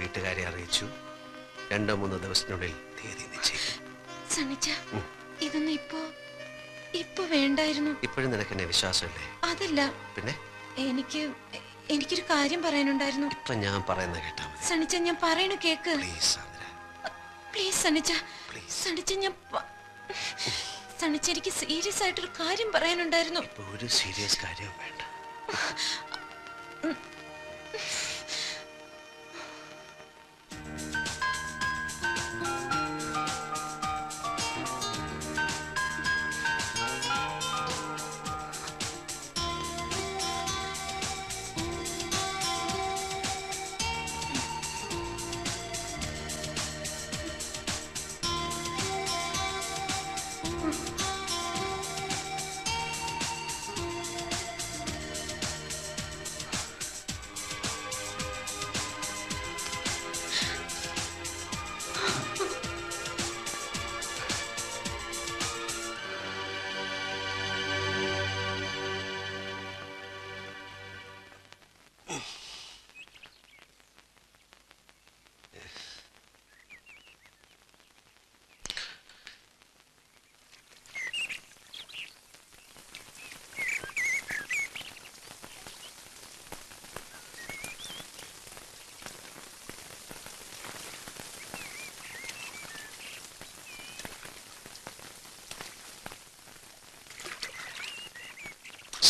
വീട്ടുകാരെ അറിയിച്ചു. 2-3 ദിവസത്തിനുള്ളിൽ തീയതി നിശ്ചയിക്കും. ഇതൊന്നും ഇപ്പൊ വേണ്ടായിരുന്നു. ഇപ്പോഴും നിനക്ക് എന്നെ വിശ്വാസമില്ലേ? അതല്ല, പിന്നെ എനിക്കൊരു കാര്യം പറയാനുണ്ടായിരുന്നു. ഇപ്പൊ ഞാൻ പറയുന്ന കേട്ടാ മതി. സണിച്ച, ഞാൻ പറയണ കേക്ക്. പ്ലീസ് സണിച്ച, സണിച്ച, എനിക്ക് സീരിയസ് ആയിട്ടൊരു കാര്യം പറയാനുണ്ടായിരുന്നു. ഇപ്പൊ ഒരു സീരിയസ് കാര്യം വേണ്ട.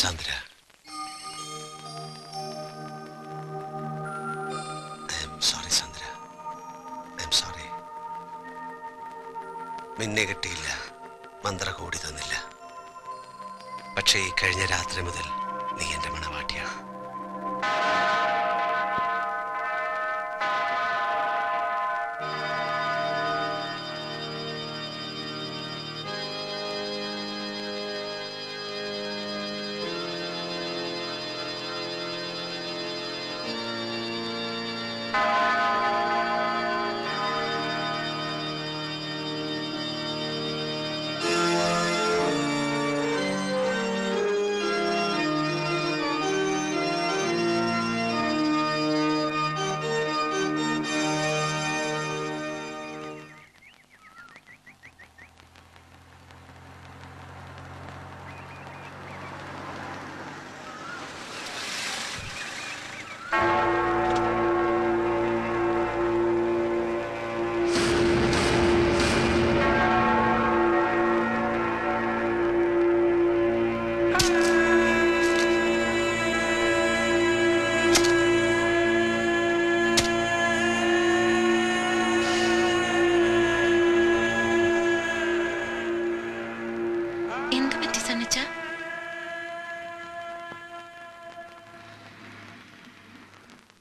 Sandra, sorry Sandra, sorry. നിന്നെ കിട്ടിയില്ല, മന്ത്രകോടി തന്നില്ല. പക്ഷേ ഈ കഴിഞ്ഞ രാത്രി മുതൽ നീ എന്റെ മണവാട്ടിയാണ്.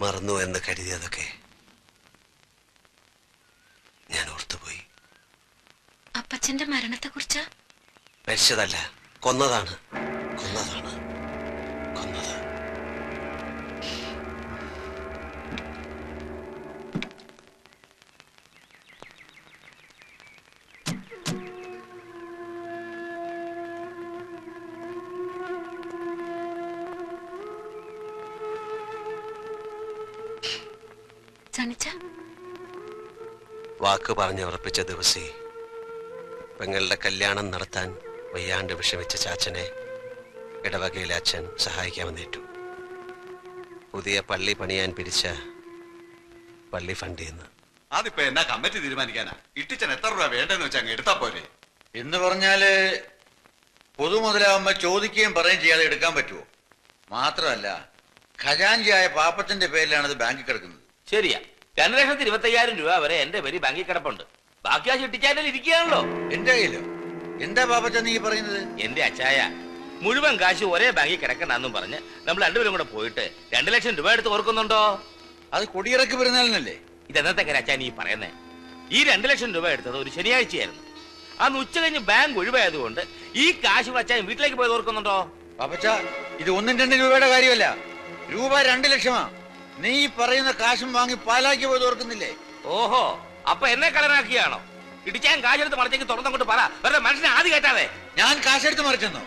മറന്നു എന്ന് കരുതിയതൊക്കെ ഞാൻ ഓർത്തുപോയി. അപ്പച്ചന്റെ മരണത്തെ കുറിച്ച് മരിച്ചതല്ല, കൊന്നതാണ്. കൊന്നത് വാക്ക് പറഞ്ഞ് ഉറപ്പിച്ച ദിവസേ പെങ്ങളുടെ കല്യാണം നടത്താൻ വയ്യാണ്ട് വിഷമിച്ച ചാച്ചനെ ഇടവകയിലെ അച്ഛൻ സഹായിക്കാമെന്നേറ്റു. പുതിയ പള്ളി പണിയാൻ പിരിച്ച പള്ളി ഫണ്ട് ചെയ്യുന്നു. അതിപ്പോ എന്നാ കമ്മിറ്റി തീരുമാനിക്കാനാ? ഇട്ടിച്ചൻ എത്ര രൂപ വേണ്ടെന്ന് വെച്ചാൽ അങ്ങ് എടുത്താ പോരെ. എന്ന് പറഞ്ഞാല് പൊതുമുതലാവുമ്പോ ചോദിക്കുകയും പറയുകയും ചെയ്യാതെ എടുക്കാൻ പറ്റുമോ? മാത്രമല്ല, ഖജാൻജിയായ പാപ്പത്തിന്റെ പേരിലാണ് ഇത് ബാങ്കിൽ കിടക്കുന്നത്. ശരിയാ, 2,25,000 രൂപ വരെ എന്റെ പേര് ബാങ്കിൽ കിടപ്പുണ്ട്. ബാക്കി ആ ചിട്ടിച്ചാലിൽ ഇരിക്കുകയാണല്ലോ. എന്റെ കയ്യിലോ? എന്താ പാപ്പച്ച നീ പറയുന്നത്? എന്റെ അച്ചായ, മുഴുവൻ കാശ് ഒരേ ബാങ്കിൽ കിടക്കണമെന്നും പറഞ്ഞ് നമ്മൾ രണ്ടുപേരും കൂടെ പോയിട്ട് 2 ലക്ഷം രൂപ എടുത്ത് ഓർക്കുന്നുണ്ടോ? അത് കൊടിയിറക്കി പെരുന്നാളിനല്ലേ? ഇതെന്നത്തെ അച്ചായ നീ പറയുന്നേ? ഈ 2 ലക്ഷം രൂപ എടുത്തത് ഒരു ശനിയാഴ്ചയായിരുന്നു. അന്ന് ഉച്ച കഴിഞ്ഞ് ബാങ്ക് ഒഴിവായതുകൊണ്ട് ഈ കാശ് അച്ചായൻ വീട്ടിലേക്ക് പോയത് ഓർക്കുന്നുണ്ടോ? പാപ്പച്ച, ഇത് 1-2 രൂപയുടെ കാര്യമല്ല, രൂപ 2 ലക്ഷമാ. നീ പറയുന്ന കാശും വാങ്ങി പാലാക്കി പോയത് ഓർക്കുന്നില്ലേ? ഓഹോ, അപ്പൊ എന്നെ കളനാക്കിയാണോ? ഇടിച്ചാൻ കാശെടുത്ത് മറിച്ചേക്ക് തുറന്നങ്ങോട്ട് പറ, വെറുതെ മനുഷ്യനെ ആദ്യം കേട്ടാതെ. ഞാൻ കാശെടുത്ത് മറിച്ചെന്നോ?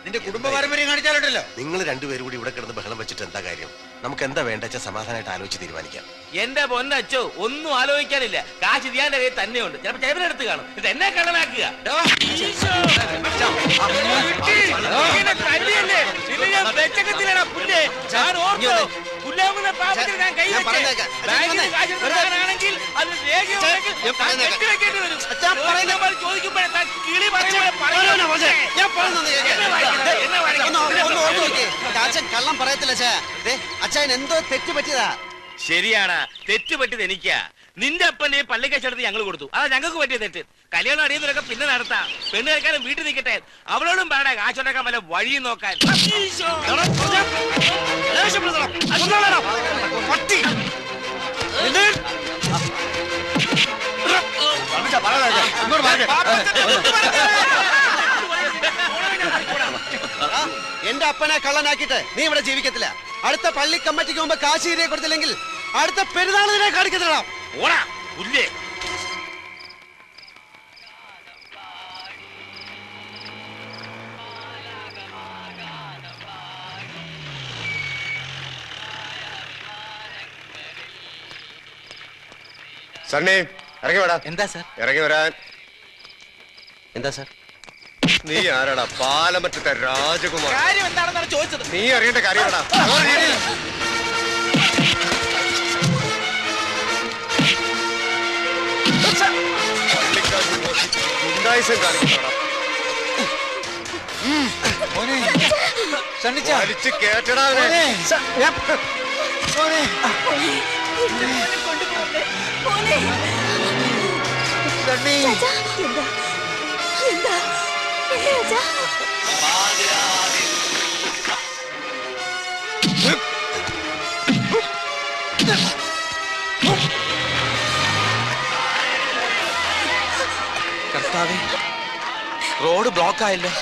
നിന്റെ കുടുംബ പാരമ്പര്യം കാണിച്ചാലുണ്ടല്ലോ. നിങ്ങൾ രണ്ടുപേരും കൂടി ഇവിടെ കിടന്ന് ബഹളം വെച്ചിട്ട് എന്താ കാര്യം? നമുക്ക് എന്താ വേണ്ട സമാധാനമായിട്ട് ആലോചിച്ച് തീരുമാനിക്കാം. എന്റെ പൊന്നച്ചോ, ഒന്നും ആലോചിക്കാനില്ല. കാശ് ഇതിയാന്റെ കയ്യിൽ തന്നെയുണ്ട്. ചിലപ്പോ ചേവനെടുത്ത് കാണും. ഇത് എന്നെ കള്ളനാക്കുക. കള്ളം പറയത്തില്ല അച്ഛൻ എന്തോ തെറ്റ് പറ്റിയതാ. ശരിയാണ്, തെറ്റ് പറ്റിയത് എനിക്കാ. നിന്റെ അപ്പന്റെ പള്ളിക്കച്ചടത്ത് ഞങ്ങൾ കൊടുത്തു. അതാ ഞങ്ങൾക്ക് പറ്റിയ തെറ്റ്. കല്യാണം അടിയുന്നതൊക്കെ പിന്നെ നടത്താം. പെണ്ണ് കഴിക്കാനും വീട്ടിൽ നിൽക്കട്ടെ. അവളോടും പാടാ കാശുണ്ടാക്കാൻ വല്ല വഴി നോക്കാൻ. എന്റെ അപ്പനെ കള്ളനാക്കിയിട്ട് നീ ഇവിടെ ജീവിക്കത്തില്ല. അടുത്ത പള്ളി കമ്മിറ്റിക്ക് മുമ്പ് കാശ് തിരികെ കൊടുത്തില്ലെങ്കിൽ അടുത്ത പെരുന്നാൾ നിന്നെ കാണിക്കത്തില്ല. ഓടാ പുല്ലേ. സണ്ണി ഇറങ്ങി വേടാ. എന്താ സാർ? ഇറങ്ങി വരാൻ. എന്താ സാർ? നീ ആരാടാ? പാലമറ്റത്തെ രാജകുമാർ. കാര്യം എന്താണെന്നാണ് ചോദിച്ചത്. നീ അറിയേണ്ട കാര്യമാടാ. ഗുണ്ടായിസം കാണിക്കണോടാ. വലിച്ച് കേട്ടടാ അവനെ. കർത്താവേ, റോഡ് ബ്ലോക്ക് ആയല്ലോ.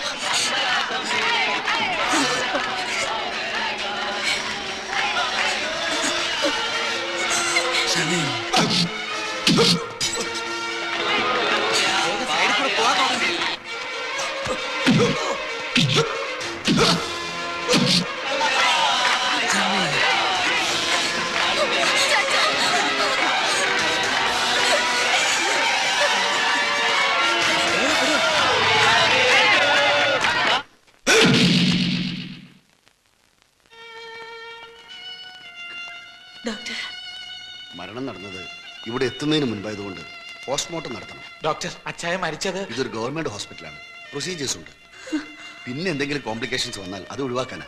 മരണം നടന്നത് ഇവിടെ എത്തുന്നതിന് മുൻപായതുകൊണ്ട് പോസ്റ്റ്മോർട്ടം നടത്തണം. ഡോക്ടർ, അച്ചായ മരിച്ചത്? ഇതൊരു ഗവൺമെന്റ് ഹോസ്പിറ്റലാണ്, പ്രൊസീജിയേഴ്സ് ഉണ്ട്. പിന്നെ എന്തെങ്കിലും കോംപ്ലിക്കേഷൻസ് വന്നാൽ അത് ഒഴിവാക്കാനാ.